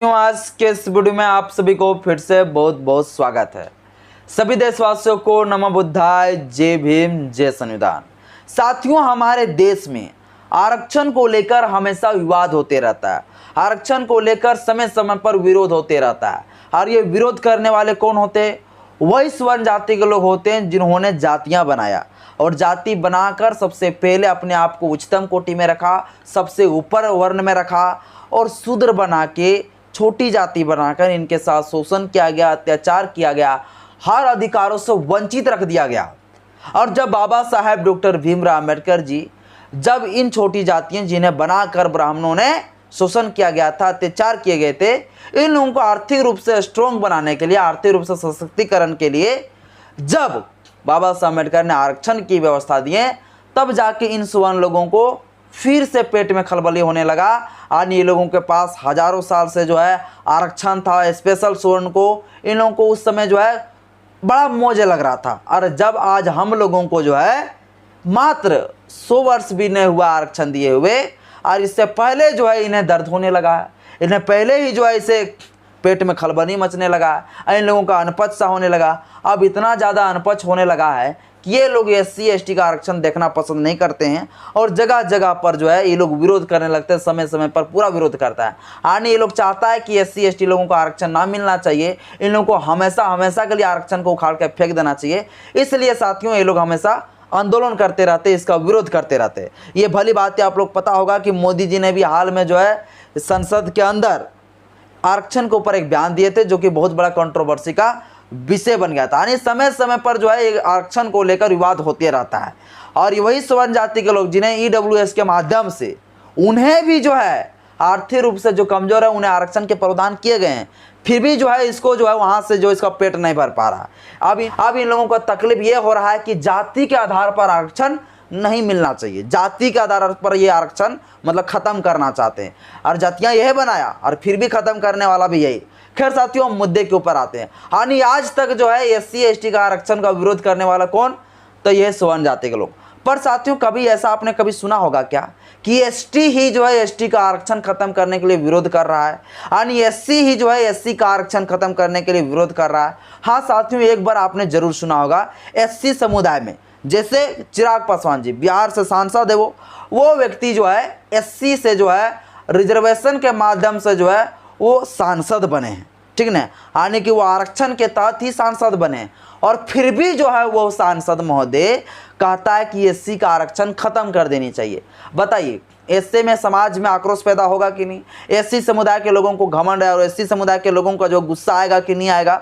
आज के इस वीडियो में आप सभी को फिर से बहुत बहुत स्वागत है। सभी देशवासियों को नमो बुद्धाय, जय भीम, जय संविधान। साथियों, हमारे देश में आरक्षण को लेकर हमेशा विवाद होते रहता है। आरक्षण को लेकर समय समय पर विरोध होते रहता है और ये विरोध करने वाले कौन होते हैं? वही स्वर्ण जाति के लोग होते हैं जिन्होंने जातियां बनाया और जाति बनाकर सबसे पहले अपने आप को उच्चतम कोटि में रखा, सबसे ऊपर वर्ण में रखा और शूद्र बना के, छोटी जाति बनाकर इनके साथ शोषण किया गया, अत्याचार किया गया, हर अधिकारों से वंचित रख दिया गया। और जब बाबा साहेब डॉक्टर भीमराव अम्बेडकर जी जब इन छोटी जातियां जिन्हें बनाकर ब्राह्मणों ने शोषण किया गया था, अत्याचार किए गए थे, इन लोगों को आर्थिक रूप से स्ट्रॉन्ग बनाने के लिए, आर्थिक रूप से सशक्तिकरण के लिए जब बाबा साहेब अम्बेडकर ने आरक्षण की व्यवस्था दी, तब जाके इन सवर्ण लोगों को फिर से पेट में खलबली होने लगा। और ये लोगों के पास हजारों साल से जो है आरक्षण था, स्पेशल सवर्ण को, इन लोगों को उस समय जो है बड़ा मौज लग रहा था। और जब आज हम लोगों को जो है मात्र 100 वर्ष भी नहीं हुआ आरक्षण दिए हुए, और इससे पहले जो है इन्हें दर्द होने लगा है, इन्हें पहले ही जो है इसे पेट में खलबली मचने लगा है, इन लोगों का अनपच सा होने लगा। अब इतना ज़्यादा अनपच होने लगा है कि ये लोग SC ST का आरक्षण देखना पसंद नहीं करते हैं और जगह जगह पर जो है ये लोग विरोध करने लगते हैं। समय समय पर पूरा विरोध करता है। आने ये लोग चाहता है कि SC ST लोगों को आरक्षण ना मिलना चाहिए, इन लोगों को हमेशा हमेशा के लिए आरक्षण को उखाड़ के फेंक देना चाहिए। इसलिए साथियों, ये लोग हमेशा आंदोलन करते रहते, इसका विरोध करते रहते। ये भली बात है, आप लोग पता होगा कि मोदी जी ने भी हाल में जो है संसद के अंदर आरक्षण के ऊपर एक बयान दिए थे, जो कि बहुत बड़ा कंट्रोवर्सी का विषय बन गया था। यानी समय समय पर जो है आरक्षण को लेकर विवाद होते रहता है। और वही स्वर्ण जाति के लोग जिन्हें EWS के माध्यम से उन्हें भी जो है आर्थिक रूप से जो कमजोर है उन्हें आरक्षण के प्रावधान किए गए हैं, फिर भी जो है इसको जो है वहां से जो इसका पेट नहीं भर पा रहा। अब इन लोगों को तकलीफ ये हो रहा है कि जाति के आधार पर आरक्षण नहीं मिलना चाहिए। जाति के आधार पर ये आरक्षण मतलब खत्म करना चाहते हैं और जातियां यह बनाया और फिर भी खत्म करने वाला भी यही। खैर साथियों, मुद्दे के ऊपर आते हैं। यानी आज तक जो है SC ST का आरक्षण का विरोध करने वाला कौन? तो यह स्वर्ण जाति के लोग। पर साथियों, कभी ऐसा आपने कभी सुना होगा क्या कि ST ही जो है ST का आरक्षण खत्म करने के लिए विरोध कर रहा है, यानी SC ही जो है SC का आरक्षण खत्म करने के लिए विरोध कर रहा है? हाँ साथियों, एक बार आपने जरूर सुना होगा SC समुदाय में, जैसे चिराग पासवान जी बिहार से सांसद है, वो व्यक्ति जो है SC से जो है रिजर्वेशन के माध्यम से जो है वो सांसद बने हैं, ठीक ना, यानी कि वो आरक्षण के तहत ही सांसद बने। और फिर भी जो है वो सांसद महोदय कहता है कि SC का आरक्षण खत्म कर देनी चाहिए। बताइए, ऐसे में समाज में आक्रोश पैदा होगा कि नहीं? SC समुदाय के लोगों को घमंड है और SC समुदाय के लोगों का जो गुस्सा आएगा कि नहीं आएगा?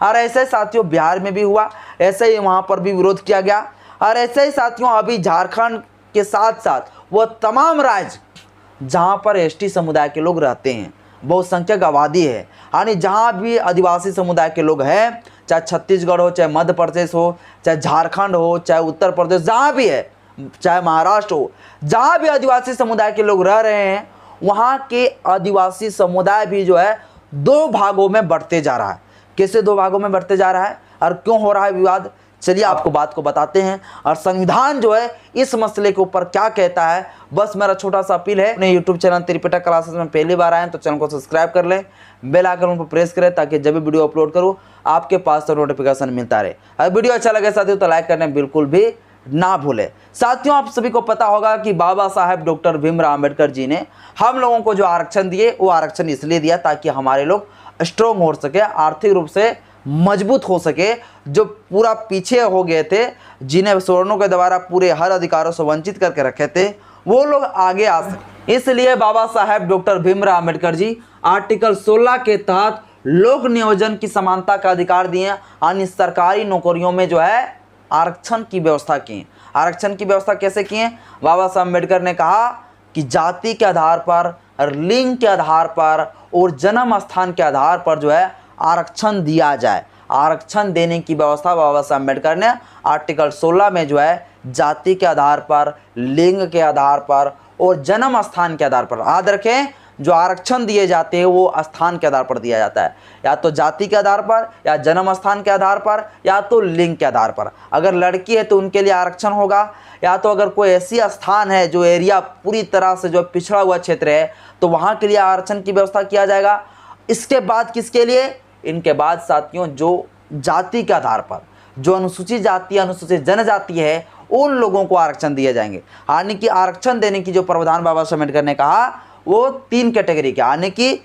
और ऐसे साथियों बिहार में भी हुआ, ऐसे ही वहाँ पर भी विरोध किया गया। और ऐसे ही साथियों अभी झारखंड के साथ साथ वो तमाम राज्य जहाँ पर ST समुदाय के लोग रहते हैं, बहुसंख्यक आबादी है, यानी जहाँ भी आदिवासी समुदाय के लोग हैं, चाहे छत्तीसगढ़ हो, चाहे मध्य प्रदेश हो, चाहे झारखंड हो, चाहे उत्तर प्रदेश, जहाँ भी है, चाहे महाराष्ट्र हो, जहाँ भी आदिवासी समुदाय के लोग रह रहे हैं, वहाँ के आदिवासी समुदाय भी जो है 2 भागों में बढ़ते जा रहा है। कैसे 2 भागों में बढ़ते जा रहा है और क्यों हो रहा है विवाद? चलिए आपको बात को बताते हैं और संविधान जो है इस मसले के ऊपर क्या कहता है। बस मेरा छोटा सा अपील है, अपने YouTube चैनल त्रिपिटक क्लासेस में पहली बार आए तो चैनल को सब्सक्राइब कर लें, बेल आइकन पर प्रेस करें ताकि जब भी वीडियो अपलोड करूं आपके पास तो नोटिफिकेशन मिलता रहे। अगर वीडियो अच्छा लगे साथियों तो लाइक करने बिल्कुल भी ना भूलें। साथियों, आप सभी को पता होगा कि बाबा साहेब डॉक्टर भीमराव अम्बेडकर जी ने हम लोगों को जो आरक्षण दिए, वो आरक्षण इसलिए दिया ताकि हमारे लोग स्ट्रॉन्ग हो सके, आर्थिक रूप से मजबूत हो सके। जो पूरा पीछे हो गए थे, जिन्हें सवर्णों के द्वारा पूरे हर अधिकारों से वंचित करके रखे थे, वो लोग आगे आ सके। इसलिए बाबा साहेब डॉक्टर भीमराव अम्बेडकर जी आर्टिकल 16 के तहत लोक नियोजन की समानता का अधिकार दिए, यानी सरकारी नौकरियों में जो है आरक्षण की व्यवस्था की। आरक्षण की व्यवस्था कैसे किए? बाबा साहेब अम्बेडकर ने कहा कि जाति के आधार पर, लिंग के आधार पर और जन्म स्थान के आधार पर जो है आरक्षण दिया जाए। आरक्षण देने की व्यवस्था बाबा साहेब अम्बेडकर ने आर्टिकल 16 में जो है जाति के आधार पर, लिंग के आधार पर और जन्म स्थान के आधार पर, याद रखें जो आरक्षण दिए जाते हैं वो स्थान के आधार पर दिया जाता है, या तो जाति के आधार पर, या जन्म स्थान के आधार पर, या तो लिंग के आधार पर। अगर लड़की है तो उनके लिए आरक्षण होगा, या तो अगर कोई ऐसी स्थान है जो एरिया पूरी तरह से जो पिछड़ा हुआ क्षेत्र है तो वहाँ के लिए आरक्षण की व्यवस्था किया जाएगा। इसके बाद किसके लिए? इनके बाद साथियों जो जाति के आधार पर जो अनुसूचित जाति अनुसूचित जनजाति है उन लोगों को आरक्षण दिए जाएंगे। यानी कि आरक्षण देने की जो प्रावधान बाबा साहब अम्बेडकर ने कहा वो 3 कैटेगरी के, यानी कि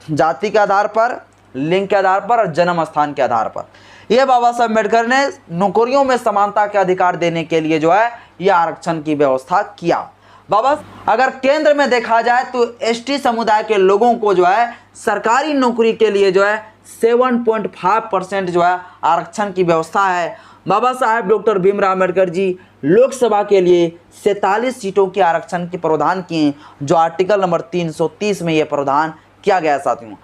जाति के आधार पर, लिंग के आधार पर और जन्म स्थान के आधार पर। यह बाबा साहब अम्बेडकर ने नौकरियों में समानता के अधिकार देने के लिए जो है यह आरक्षण की व्यवस्था किया। बाबा अगर केंद्र में देखा जाए तो एसटी समुदाय के लोगों को जो है सरकारी नौकरी के लिए जो है 7.5% जो है आरक्षण की व्यवस्था है। बाबा साहेब डॉक्टर भीमराव अम्बेडकर जी लोकसभा के लिए 47 सीटों के आरक्षण के प्रावधान किए, जो आर्टिकल नंबर 330 में यह प्रावधान किया गया साथियों।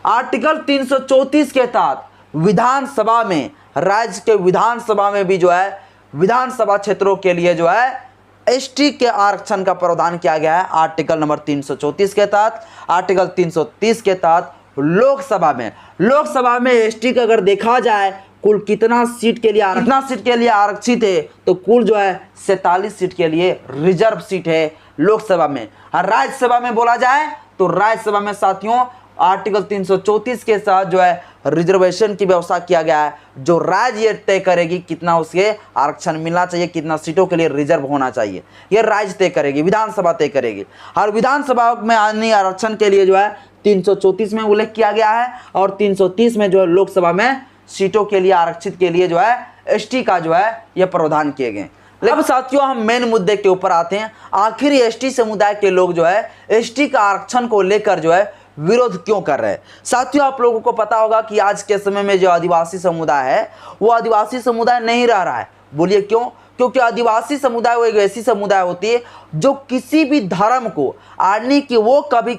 आर्टिकल 334 के तहत विधानसभा में, राज्य के विधानसभा में भी जो है विधानसभा क्षेत्रों के लिए जो है एसटी के आरक्षण का प्रावधान किया गया है आर्टिकल नंबर 334 के तहत। आर्टिकल 330 के तहत लोकसभा में एसटी का अगर देखा जाए कुल कितना सीट के लिए आरक्षित है, तो कुल जो है 47 सीट के लिए रिजर्व सीट है लोकसभा में। और राज्यसभा में बोला जाए तो राज्यसभा में साथियों आर्टिकल 334 के साथ जो है रिजर्वेशन की व्यवस्था किया गया है, जो राज्य तय करेगी कितना उसके आरक्षण मिलना चाहिए, कितना सीटों के लिए रिजर्व होना चाहिए, यह राज्य तय करेगी, विधानसभा तय करेगी। और विधानसभा में आने आरक्षण के लिए जो है 334 में उल्लेख किया गया है और 330 में जो है लोकसभा में सीटों के लिए आरक्षित के लिए जो है एसटी का जो है यह प्रावधान किए गए। अब साथियों हम मेन मुद्दे के ऊपर आते हैं, आखिर एसटी समुदाय के लोग जो है एसटी का आरक्षण को लेकर जो है विरोध क्यों कर रहे हैं। साथियों आप लोगों को पता होगा कि आज के समय में जो आदिवासी समुदाय है वो आदिवासी समुदाय नहीं रह रहा है। बोलिए क्यों? क्योंकि आदिवासी समुदाय वो एक ऐसी समुदाय होती है जो किसी भी धर्म को, यानी कि वो कभी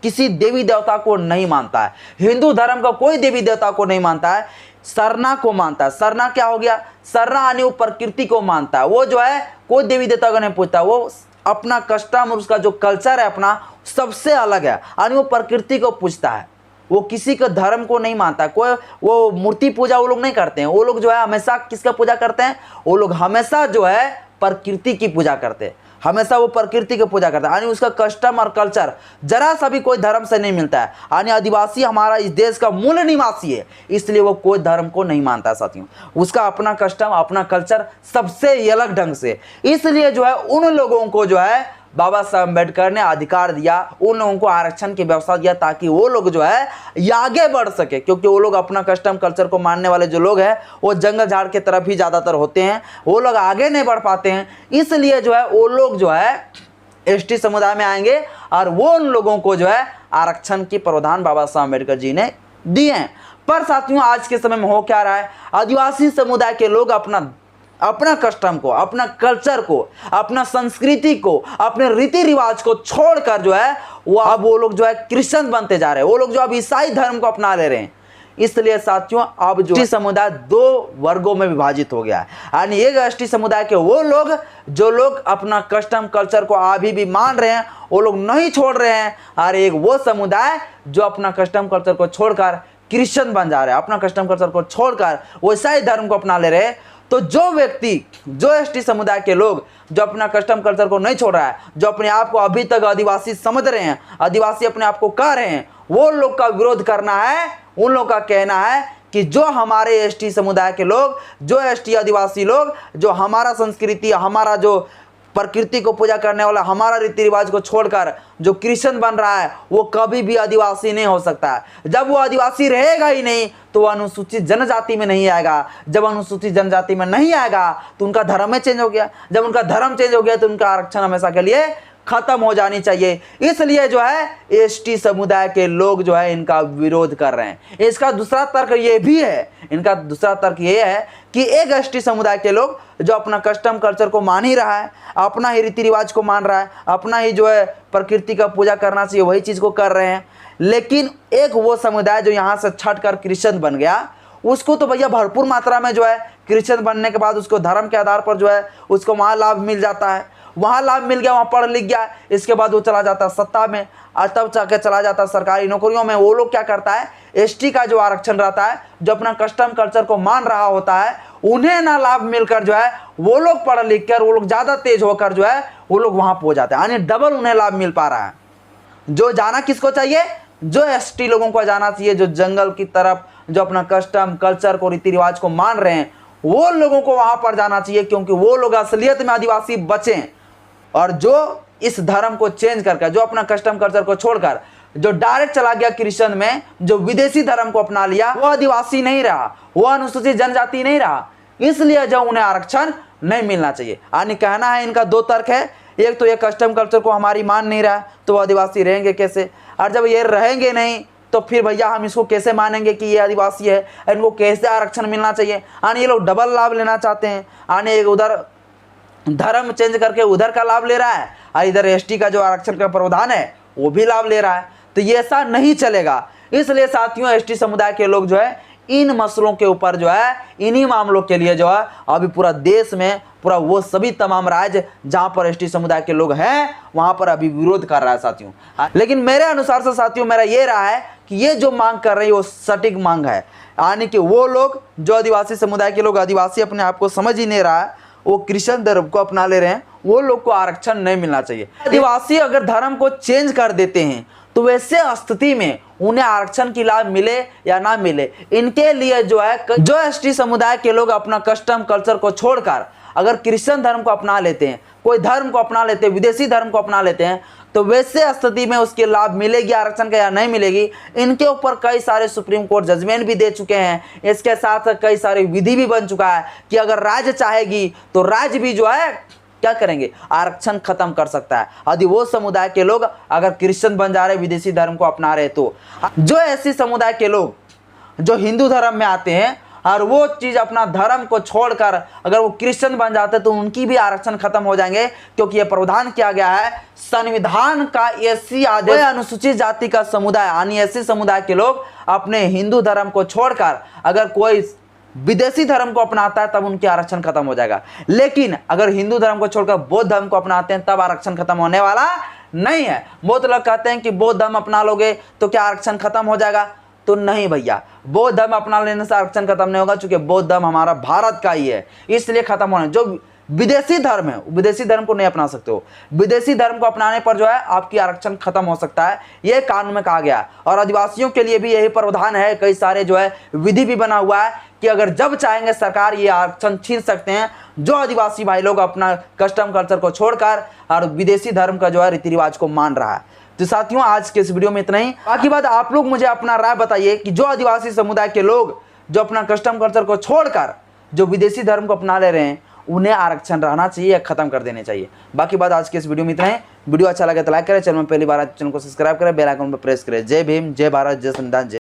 किसी देवी देवता को नहीं मानता है। हिंदू धर्म का कोई देवी देवता को नहीं मानता है, सरना को मानता है। सरना क्या हो गया? सरना यानी वो प्रकृति को मानता है। वो जो है कोई देवी देवता को नहीं पूछता, वो अपना कस्टम और उसका जो कल्चर है अपना सबसे अलग है, यानी वो प्रकृति को पूजता है। वो किसी का धर्म को नहीं मानता, कोई वो मूर्ति पूजा वो लोग नहीं करते हैं। वो लोग जो है हमेशा किसका पूजा करते हैं? वो लोग हमेशा जो है प्रकृति की पूजा करते हैं, हमेशा वो प्रकृति की पूजा करता है, यानी उसका कस्टम और कल्चर जरा सा भी कोई धर्म से नहीं मिलता है। यानी आदिवासी हमारा इस देश का मूल निवासी है, इसलिए वो कोई धर्म को नहीं मानता है साथियों। उसका अपना कस्टम अपना कल्चर सबसे अलग ढंग से, इसलिए जो है उन लोगों को जो है बाबा साहब अम्बेडकर ने अधिकार दिया, उन लोगों को आरक्षण की व्यवस्था दिया ताकि वो लोग जो है आगे बढ़ सके। क्योंकि वो लोग अपना कस्टम कल्चर को मानने वाले जो लोग हैं वो जंगल झाड़ के तरफ ही ज़्यादातर होते हैं, वो लोग आगे नहीं बढ़ पाते हैं। इसलिए जो है वो लोग जो है एसटी समुदाय में आएंगे और वो उन लोगों को जो है आरक्षण की प्रावधान बाबा साहब अम्बेडकर जी ने दिए हैं। पर साथियों आज के समय में हो क्या रहा है? आदिवासी समुदाय के लोग अपना कस्टम को, अपना कल्चर को, अपना संस्कृति को, अपने रीति रिवाज को छोड़कर जो है वो लोग जो है क्रिश्चियन बनते जा रहे हैं। वो लोग जो अब ईसाई धर्म को अपना ले रहे हैं। इसलिए साथियों अब जो समुदाय 2 वर्गों में विभाजित हो गया है। यानी एक एसटी समुदाय के वो लोग जो लोग अपना कस्टम कल्चर को अभी भी मान रहे हैं, वो लोग नहीं छोड़ रहे हैं, और एक वो समुदाय जो अपना कस्टम कल्चर को छोड़कर क्रिश्चियन बन जा रहे हैं, अपना कस्टम कल्चर को छोड़कर वो ईसाई धर्म को अपना ले रहे हैं। तो जो व्यक्ति, जो एसटी समुदाय के लोग जो अपना कस्टम कल्चर को नहीं छोड़ रहा है, जो अपने आप को अभी तक आदिवासी समझ रहे हैं, आदिवासी अपने आप को कह रहे हैं, वो लोग का विरोध करना है। उन लोग का कहना है कि जो हमारे एसटी समुदाय के लोग, जो एसटी आदिवासी लोग, जो हमारा संस्कृति, हमारा जो प्रकृति को पूजा करने वाला, हमारा रीति रिवाज को छोड़कर जो क्रिश्चियन बन रहा है, वो कभी भी आदिवासी नहीं हो सकता है। जब वो आदिवासी रहेगा ही नहीं तो वो अनुसूचित जनजाति में नहीं आएगा। जब अनुसूचित जनजाति में नहीं आएगा तो उनका धर्म ही चेंज हो गया। जब उनका धर्म चेंज हो गया तो उनका आरक्षण हमेशा के लिए खत्म हो जानी चाहिए। इसलिए जो है एसटी समुदाय के लोग जो है इनका विरोध कर रहे हैं। इसका दूसरा तर्क ये भी है, इनका दूसरा तर्क ये है कि एक एसटी समुदाय के लोग जो अपना कस्टम कल्चर को मान ही रहा है, अपना ही रीति रिवाज को मान रहा है, अपना ही जो है प्रकृति का पूजा करना चाहिए वही चीज़ को कर रहे हैं। लेकिन एक वो समुदाय जो यहाँ से छट कर क्रिश्चियन बन गया, उसको तो भैया भरपूर मात्रा में जो है क्रिश्चियन बनने के बाद उसको धर्म के आधार पर जो है उसको वहाँ लाभ मिल जाता है। वहाँ लाभ मिल गया, वहाँ पढ़ लिख गया, इसके बाद वो चला जाता है सत्ता में, और तब जाकर चला जाता है सरकारी नौकरियों में। वो लोग क्या करता है, एसटी का जो आरक्षण रहता है, जो अपना कस्टम कल्चर को मान रहा होता है, उन्हें ना लाभ मिलकर जो है वो लोग पढ़ लिख कर, वो लोग ज़्यादा तेज होकर जो है वो लोग वहाँ पहुँच जाते हैं, यानी डबल उन्हें लाभ मिल पा रहा है। जो जाना किसको चाहिए, जो एसटी लोगों को जाना चाहिए, जो जंगल की तरफ, जो अपना कस्टम कल्चर को रीति रिवाज को मान रहे हैं, वो लोगों को वहां पर जाना चाहिए, क्योंकि वो लोग असलियत में आदिवासी बचे। और जो इस धर्म को चेंज करके, जो अपना कस्टम कल्चर को छोड़कर जो डायरेक्ट चला गया क्रिश्चियन में, जो विदेशी धर्म को अपना लिया, वो आदिवासी नहीं रहा, वो अनुसूचित जनजाति नहीं रहा। इसलिए जो उन्हें आरक्षण नहीं मिलना चाहिए। यानी कहना है इनका दो तर्क है, एक तो ये कस्टम कल्चर को हमारी मान नहीं रहा तो वो आदिवासी रहेंगे कैसे, और जब ये रहेंगे नहीं तो फिर भैया हम इसको कैसे मानेंगे कि ये आदिवासी है, इनको कैसे आरक्षण मिलना चाहिए। यानी ये लोग डबल लाभ लेना चाहते हैं। यानी उधर धर्म चेंज करके उधर का लाभ ले रहा है, और इधर एसटी का जो आरक्षण का प्रावधान है वो भी लाभ ले रहा है। तो ये ऐसा नहीं चलेगा। इसलिए साथियों, एसटी समुदाय के लोग जो है इन मसलों के ऊपर जो है, इन्हीं मामलों के लिए जो है अभी पूरा देश में, पूरा वो सभी तमाम राज्य जहां पर एसटी समुदाय के लोग हैं वहां पर अभी विरोध कर रहा है साथियों। लेकिन मेरे अनुसार से साथियों, मेरा ये रहा है कि ये जो मांग कर रही है वो सटीक मांग है। यानी कि वो लोग जो आदिवासी समुदाय के लोग, आदिवासी अपने आप को समझ ही नहीं रहा है, वो क्रिश्चियन धर्म को अपना ले रहे हैं, वो लोग को आरक्षण नहीं मिलना चाहिए। आदिवासी अगर धर्म को चेंज कर देते हैं तो वैसे स्थिति में उन्हें आरक्षण की लाभ मिले या ना मिले, इनके लिए जो है, जो एसटी समुदाय के लोग अपना कस्टम कल्चर को छोड़कर अगर क्रिश्चियन धर्म को अपना लेते हैं, कोई धर्म को अपना लेते हैं, विदेशी धर्म को अपना लेते हैं, तो वैसे स्थिति में उसके लाभ मिलेगी आरक्षण का या नहीं मिलेगी, इनके ऊपर कई सारे सुप्रीम कोर्ट जजमेंट भी दे चुके हैं। इसके साथ कई सारे विधि भी बन चुका है कि अगर राज्य चाहेगी तो राज्य भी जो है क्या करेंगे, आरक्षण खत्म कर सकता है। यदि वो समुदाय के लोग अगर क्रिश्चियन बन जा रहे, विदेशी धर्म को अपना रहे, तो जो ऐसी समुदाय के लोग जो हिंदू धर्म में आते हैं और वो चीज अपना धर्म को छोड़कर अगर वो क्रिश्चियन बन जाते तो उनकी भी आरक्षण खत्म हो जाएंगे, क्योंकि ये प्रावधान किया गया है संविधान का। एससी आदेश, अनुसूचित जाति का समुदाय यानी एससी समुदाय के लोग अपने हिंदू धर्म को छोड़कर अगर कोई विदेशी धर्म को अपनाता है तब उनकी आरक्षण खत्म हो जाएगा। लेकिन अगर हिंदू धर्म को छोड़कर बौद्ध धर्म को अपनाते हैं तब आरक्षण खत्म होने वाला नहीं है। बहुत लोग कहते हैं कि बौद्ध धर्म अपना लोगे तो क्या आरक्षण खत्म हो जाएगा, तो नहीं भैया, बौद्ध धर्म अपना लेने से आरक्षण खत्म नहीं होगा, क्योंकि बौद्ध धर्म हमारा भारत का ही है, इसलिए खत्म होने। जो विदेशी धर्म है, विदेशी धर्म को नहीं अपना सकते हो। विदेशी धर्म को अपनाने पर जो है आपकी आरक्षण खत्म हो सकता है, यह कानून में कहा गया। और आदिवासियों के लिए भी यही प्रावधान है, कई सारे जो है विधि भी बना हुआ है कि अगर जब चाहेंगे सरकार ये आरक्षण छीन सकते हैं, जो आदिवासी भाई लोग अपना कस्टम कल्चर को छोड़कर और विदेशी धर्म का जो है रीति रिवाज को मान रहा है। तो साथियों, आज के इस वीडियो में इतना ही। बाकी बात आप लोग मुझे अपना राय बताइए कि जो आदिवासी समुदाय के लोग जो अपना कस्टम कल्चर को छोड़कर जो विदेशी धर्म को अपना ले रहे हैं, उन्हें आरक्षण रहना चाहिए या खत्म कर देने चाहिए। बाकी बात आज के इस वीडियो में इतना ही। वीडियो अच्छा लगे तो लाइक करें, चैनल में पहली बार चैनल को सब्सक्राइब करें, बेल आइकन पर प्रेस करें। जय भीम, जय भारत, जय संविधान, जय